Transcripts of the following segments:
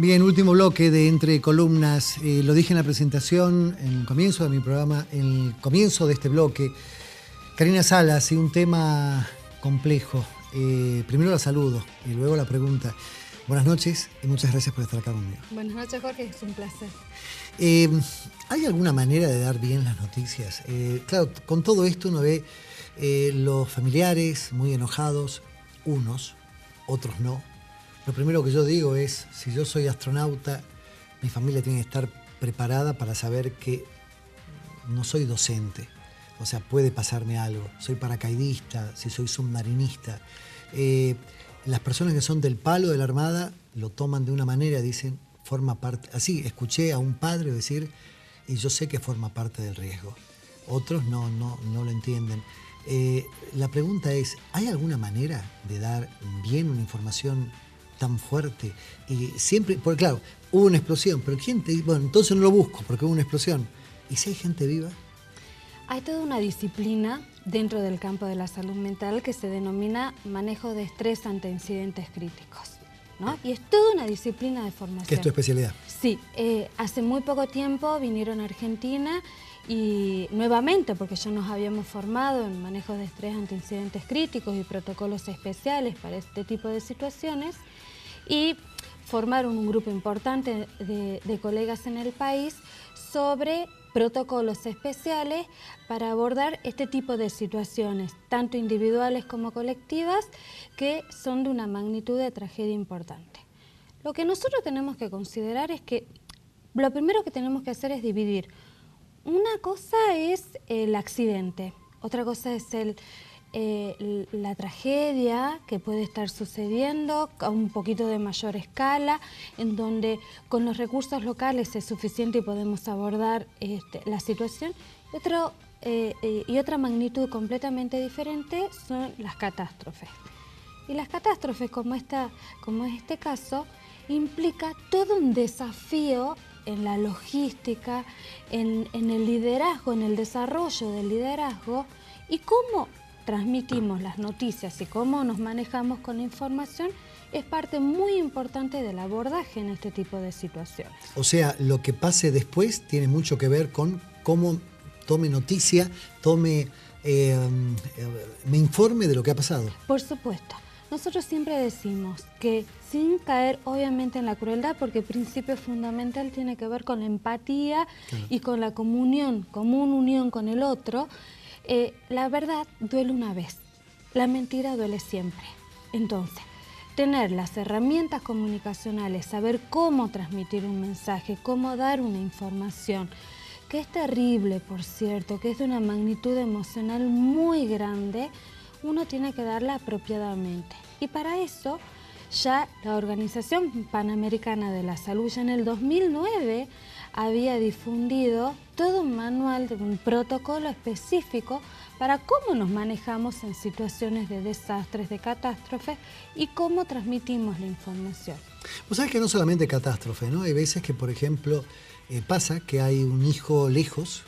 Bien, último bloque de Entre Columnas. Lo dije en la presentación, en el comienzo de mi programa, en el comienzo de este bloque. Karina Salas, y un tema complejo. Primero la saludo y luego la pregunta. Buenas noches y muchas gracias por estar acá conmigo. Buenas noches, Jorge, es un placer. ¿Hay alguna manera de dar bien las noticias? Claro, con todo esto uno ve los familiares muy enojados, unos, otros no. Lo primero que yo digo es, si yo soy astronauta, mi familia tiene que estar preparada para saber que no soy docente. O sea, puede pasarme algo. Soy paracaidista, si soy submarinista. Las personas que son del palo de la Armada lo toman de una manera, dicen, forma parte. Así, escuché a un padre decir, y yo sé que forma parte del riesgo. Otros no lo entienden. La pregunta es, ¿hay alguna manera de dar bien una información tan fuerte? Y siempre, porque claro, hubo una explosión, pero ¿quién te dice? Bueno, entonces no lo busco porque hubo una explosión. ¿Y si hay gente viva? Hay toda una disciplina dentro del campo de la salud mental que se denomina manejo de estrés ante incidentes críticos, ¿no? Y es toda una disciplina de formación. ¿Qué es tu especialidad? Sí, hace muy poco tiempo vinieron a Argentina y nuevamente, porque ya nos habíamos formado en manejo de estrés ante incidentes críticos y protocolos especiales para este tipo de situaciones, y formaron un grupo importante de colegas en el país sobre protocolos especiales para abordar este tipo de situaciones, tanto individuales como colectivas, que son de una magnitud de tragedia importante. Lo que nosotros tenemos que considerar es que lo primero que tenemos que hacer es dividir. Una cosa es el accidente, otra cosa es la tragedia que puede estar sucediendo a un poquito de mayor escala, en donde con los recursos locales es suficiente y podemos abordar la situación. Y otra magnitud completamente diferente son las catástrofes. Y las catástrofes, como es este caso, implica todo un desafío en la logística, en el liderazgo, en el desarrollo del liderazgo, y cómo transmitimos las noticias y cómo nos manejamos con la información es parte muy importante del abordaje en este tipo de situaciones. O sea, lo que pase después tiene mucho que ver con cómo tome noticia, me informe de lo que ha pasado. Por supuesto. Nosotros siempre decimos que sin caer obviamente en la crueldad, porque el principio fundamental tiene que ver con la empatía, claro, y con la común unión con el otro. La verdad duele una vez, la mentira duele siempre. Entonces, tener las herramientas comunicacionales, saber cómo transmitir un mensaje, cómo dar una información, que es terrible, por cierto, que es de una magnitud emocional muy grande, uno tiene que darla apropiadamente. Y para eso, ya la Organización Panamericana de la Salud, ya en el 2009, había difundido todo un manual, un protocolo específico para cómo nos manejamos en situaciones de desastres, de catástrofes, y cómo transmitimos la información. Vos sabés que no solamente catástrofe, ¿no? Hay veces que, por ejemplo, pasa que hay un hijo lejos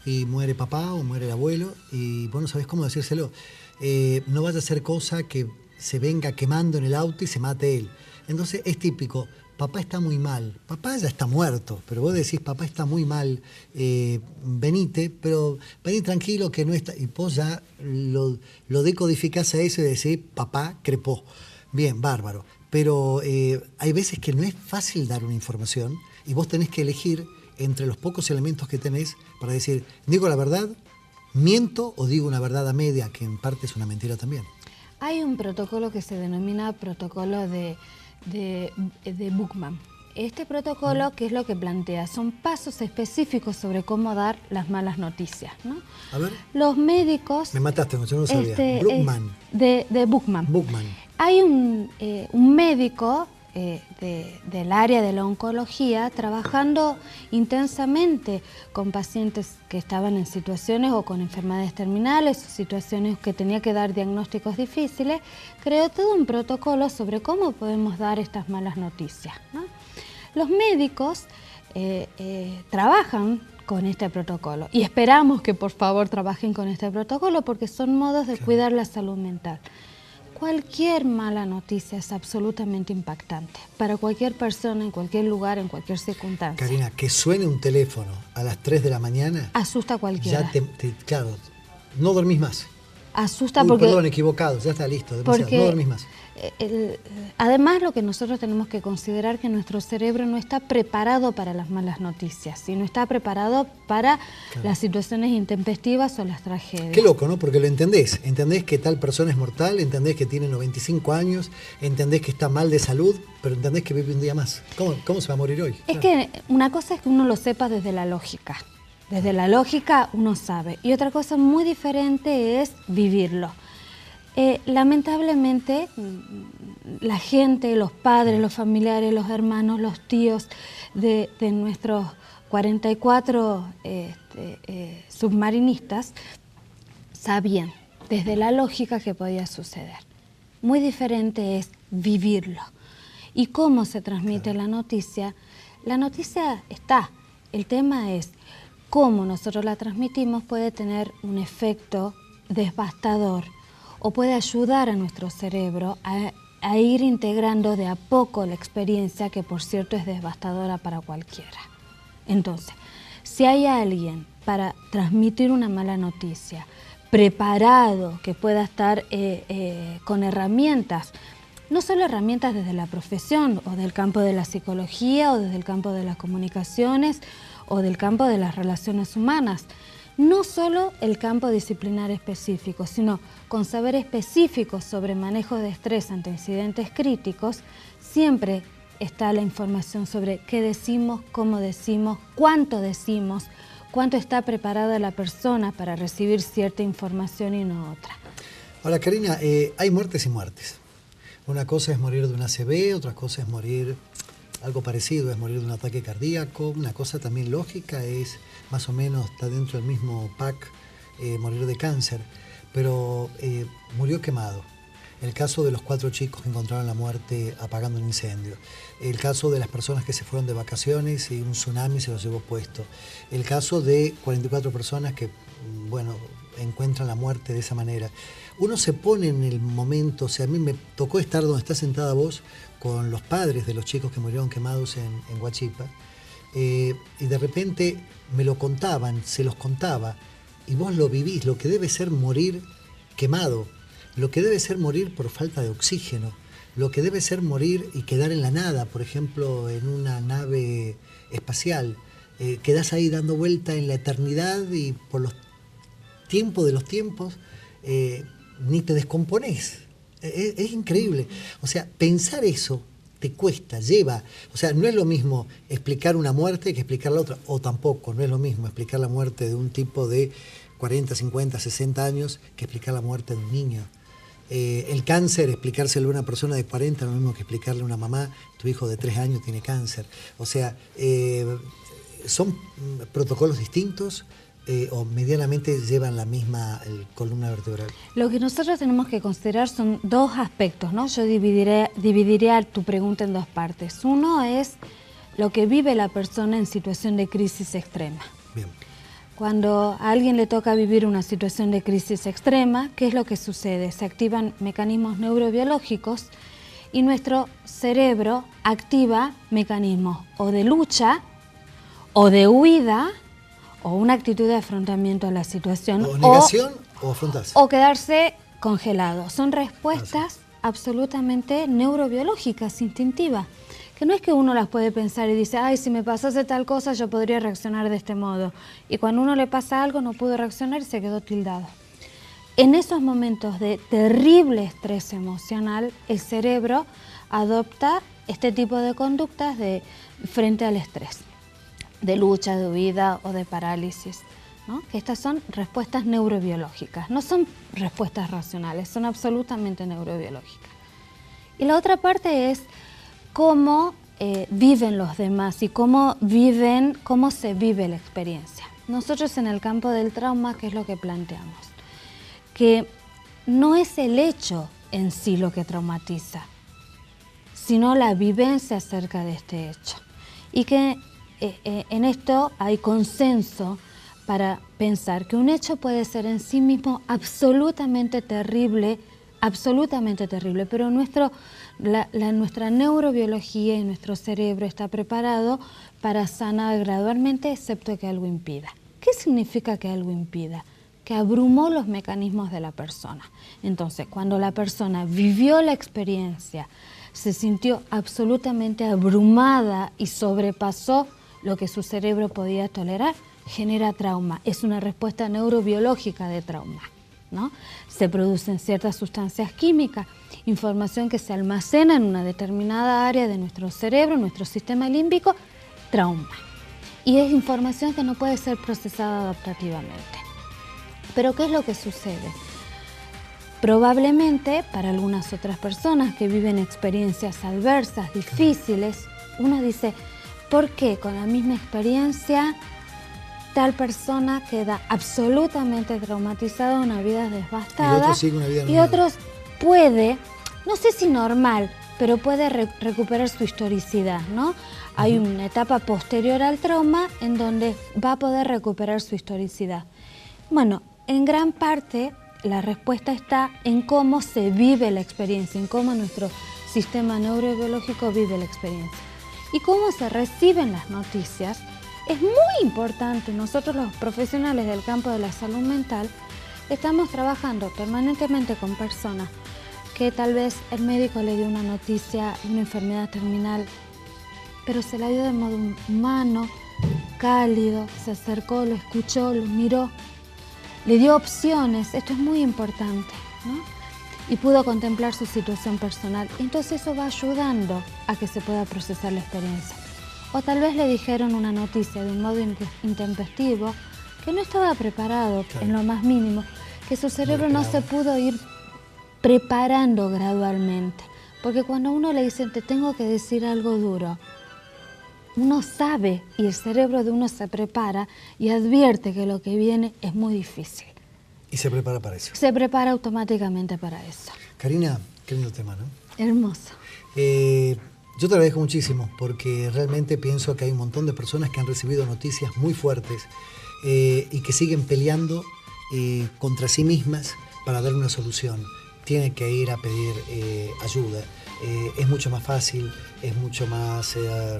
y muere papá o muere el abuelo y vos no sabés cómo decírselo. No vaya a ser cosa que se venga quemando en el auto y se mate él. Entonces es típico, papá está muy mal, papá ya está muerto, pero vos decís, papá está muy mal, venite, pero vení tranquilo que no está, y vos ya lo decodificás a eso y decís, papá crepó. Bien, bárbaro. Pero hay veces que no es fácil dar una información y vos tenés que elegir entre los pocos elementos que tenés para decir, ¿digo la verdad, miento o digo una verdad a media, que en parte es una mentira también? Hay un protocolo que se denomina protocolo de Buchmann. Este protocolo, ¿qué es lo que plantea? Son pasos específicos sobre cómo dar las malas noticias, ¿no? A ver. Los médicos... Me mataste, yo no lo sabía. Buchmann. De Buchmann. Buchmann. Hay un médico del área de la oncología trabajando intensamente con pacientes que estaban en situaciones o con enfermedades terminales o situaciones que tenía que dar diagnósticos difíciles, creó todo un protocolo sobre cómo podemos dar estas malas noticias, ¿no? Los médicos trabajan con este protocolo y esperamos que por favor trabajen con este protocolo porque son modos de cuidar la salud mental. Cualquier mala noticia es absolutamente impactante para cualquier persona, en cualquier lugar, en cualquier circunstancia. Karina, que suene un teléfono a las 3 de la mañana... Asusta a cualquiera. Ya claro, no dormís más. Asusta porque... Perdón, equivocado, ya está listo, demasiado, no dormís más. Además, lo que nosotros tenemos que considerar que nuestro cerebro no está preparado para las malas noticias, sino está preparado para las situaciones intempestivas o las tragedias. Qué loco, ¿no? Porque lo entendés que tal persona es mortal, entendés que tiene 95 años, entendés que está mal de salud, pero entendés que vive un día más. ¿Cómo se va a morir hoy? Es que una cosa es que uno lo sepa desde la lógica. Desde la lógica uno sabe. Y otra cosa muy diferente es vivirlo. Lamentablemente, la gente, los padres, los familiares, los hermanos, los tíos de nuestros 44 submarinistas sabían desde la lógica que podía suceder. Muy diferente es vivirlo. ¿Y cómo se transmite la noticia? La noticia está. El tema es cómo nosotros la transmitimos puede tener un efecto devastador o puede ayudar a nuestro cerebro a ir integrando de a poco la experiencia, que por cierto es devastadora para cualquiera. Entonces, si hay alguien para transmitir una mala noticia, preparado, que pueda estar con herramientas, no solo herramientas desde la profesión o del campo de la psicología o desde el campo de las comunicaciones o del campo de las relaciones humanas, no solo el campo disciplinar específico, sino con saber específico sobre manejo de estrés ante incidentes críticos, siempre está la información sobre qué decimos, cómo decimos, cuánto está preparada la persona para recibir cierta información y no otra. Ahora, Karina, hay muertes y muertes. Una cosa es morir de un ACV, otra cosa es morir, algo parecido, es morir de un ataque cardíaco. Una cosa también lógica es, más o menos, está dentro del mismo pack, morir de cáncer. Pero murió quemado. El caso de los 4 chicos que encontraron la muerte apagando un incendio. El caso de las personas que se fueron de vacaciones y un tsunami se los llevó puesto. El caso de 44 personas que, bueno, encuentran la muerte de esa manera. Uno se pone en el momento, o sea, a mí me tocó estar donde está sentada vos, con los padres de los chicos que murieron quemados en Huachipa, y de repente me lo contaban, se los contaba, y vos lo vivís, lo que debe ser morir quemado, lo que debe ser morir por falta de oxígeno, lo que debe ser morir y quedar en la nada, por ejemplo, en una nave espacial. Quedás ahí dando vuelta en la eternidad y por los tiempos de los tiempos ni te descomponés. Es increíble. O sea, pensar eso te cuesta, lleva. O sea, no es lo mismo explicar una muerte que explicar la otra. O tampoco, no es lo mismo explicar la muerte de un tipo de 40, 50, 60 años que explicar la muerte de un niño. El cáncer, explicárselo a una persona de 40 no es lo mismo que explicarle a una mamá, tu hijo de 3 años tiene cáncer. O sea, son protocolos distintos. O medianamente llevan la misma columna vertebral. Lo que nosotros tenemos que considerar son 2 aspectos, ¿no? Yo dividiría tu pregunta en 2 partes. Uno es lo que vive la persona en situación de crisis extrema. Bien. Cuando a alguien le toca vivir una situación de crisis extrema, ¿qué es lo que sucede? Se activan mecanismos neurobiológicos y nuestro cerebro activa mecanismos o de lucha o de huida, o una actitud de afrontamiento a la situación. O negación o afrontarse. O quedarse congelado. Son respuestas absolutamente neurobiológicas, instintivas, que no es que uno las puede pensar y dice, ay, si me pasase tal cosa yo podría reaccionar de este modo. Y cuando uno le pasa algo no pudo reaccionar y se quedó tildado. En esos momentos de terrible estrés emocional, el cerebro adopta este tipo de conductas frente al estrés, de lucha, de huida o de parálisis, ¿no? Que estas son respuestas neurobiológicas, no son respuestas racionales, son absolutamente neurobiológicas. Y la otra parte es cómo viven los demás y cómo se vive la experiencia. Nosotros en el campo del trauma, ¿qué es lo que planteamos? Que no es el hecho en sí lo que traumatiza, sino la vivencia acerca de este hecho. Y que en esto hay consenso para pensar que un hecho puede ser en sí mismo absolutamente terrible absolutamente terrible, pero nuestra neurobiología y nuestro cerebro está preparado para sanar gradualmente, excepto que algo impida. ¿Qué significa que algo impida? Que abrumó los mecanismos de la persona. Entonces, cuando la persona vivió la experiencia, se sintió absolutamente abrumada y sobrepasó lo que su cerebro podía tolerar, genera trauma. Es una respuesta neurobiológica de trauma, ¿no? Se producen ciertas sustancias químicas, información que se almacena en una determinada área de nuestro cerebro, nuestro sistema límbico, trauma. Y es información que no puede ser procesada adaptativamente. Pero ¿qué es lo que sucede? Probablemente para algunas otras personas que viven experiencias adversas, difíciles, uno dice, ¿por qué con la misma experiencia tal persona queda absolutamente traumatizada, una vida devastada? Y otros siguen una vida normal. Y otros puede, no sé si normal, pero puede recuperar su historicidad, ¿no? Hay una etapa posterior al trauma en donde va a poder recuperar su historicidad. Bueno, en gran parte la respuesta está en cómo se vive la experiencia, en cómo nuestro sistema neurobiológico vive la experiencia. Y cómo se reciben las noticias es muy importante. Nosotros los profesionales del campo de la salud mental estamos trabajando permanentemente con personas que tal vez el médico le dio una noticia de una enfermedad terminal, pero se la dio de modo humano, cálido, se acercó, lo escuchó, lo miró, le dio opciones, esto es muy importante, ¿no? Y pudo contemplar su situación personal. Entonces eso va ayudando a que se pueda procesar la experiencia. O tal vez le dijeron una noticia de un modo intempestivo, que no estaba preparado, claro, en lo más mínimo, que su cerebro no se pudo ir preparando gradualmente. Porque cuando a uno le dicen, te tengo que decir algo duro, uno sabe y el cerebro de uno se prepara y advierte que lo que viene es muy difícil. Y se prepara para eso. Se prepara automáticamente para eso. Karina, qué lindo tema, ¿no? Hermoso. Yo te agradezco muchísimo porque realmente pienso que hay un montón de personas que han recibido noticias muy fuertes y que siguen peleando contra sí mismas para dar una solución. Tienen que ir a pedir ayuda. Es mucho más fácil, es mucho más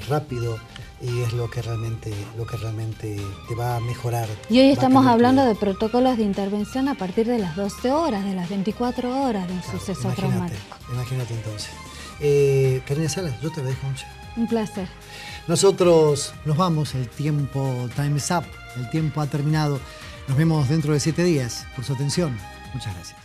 rápido y es lo que realmente te va a mejorar. Y hoy estamos hablando de protocolos de intervención a partir de las 12 horas, de las 24 horas de un suceso traumático. Imagínate entonces. Karina Salas, yo te agradezco mucho. Un placer. Nosotros nos vamos, el tiempo, time is up, el tiempo ha terminado. Nos vemos dentro de 7 días. Por su atención, muchas gracias.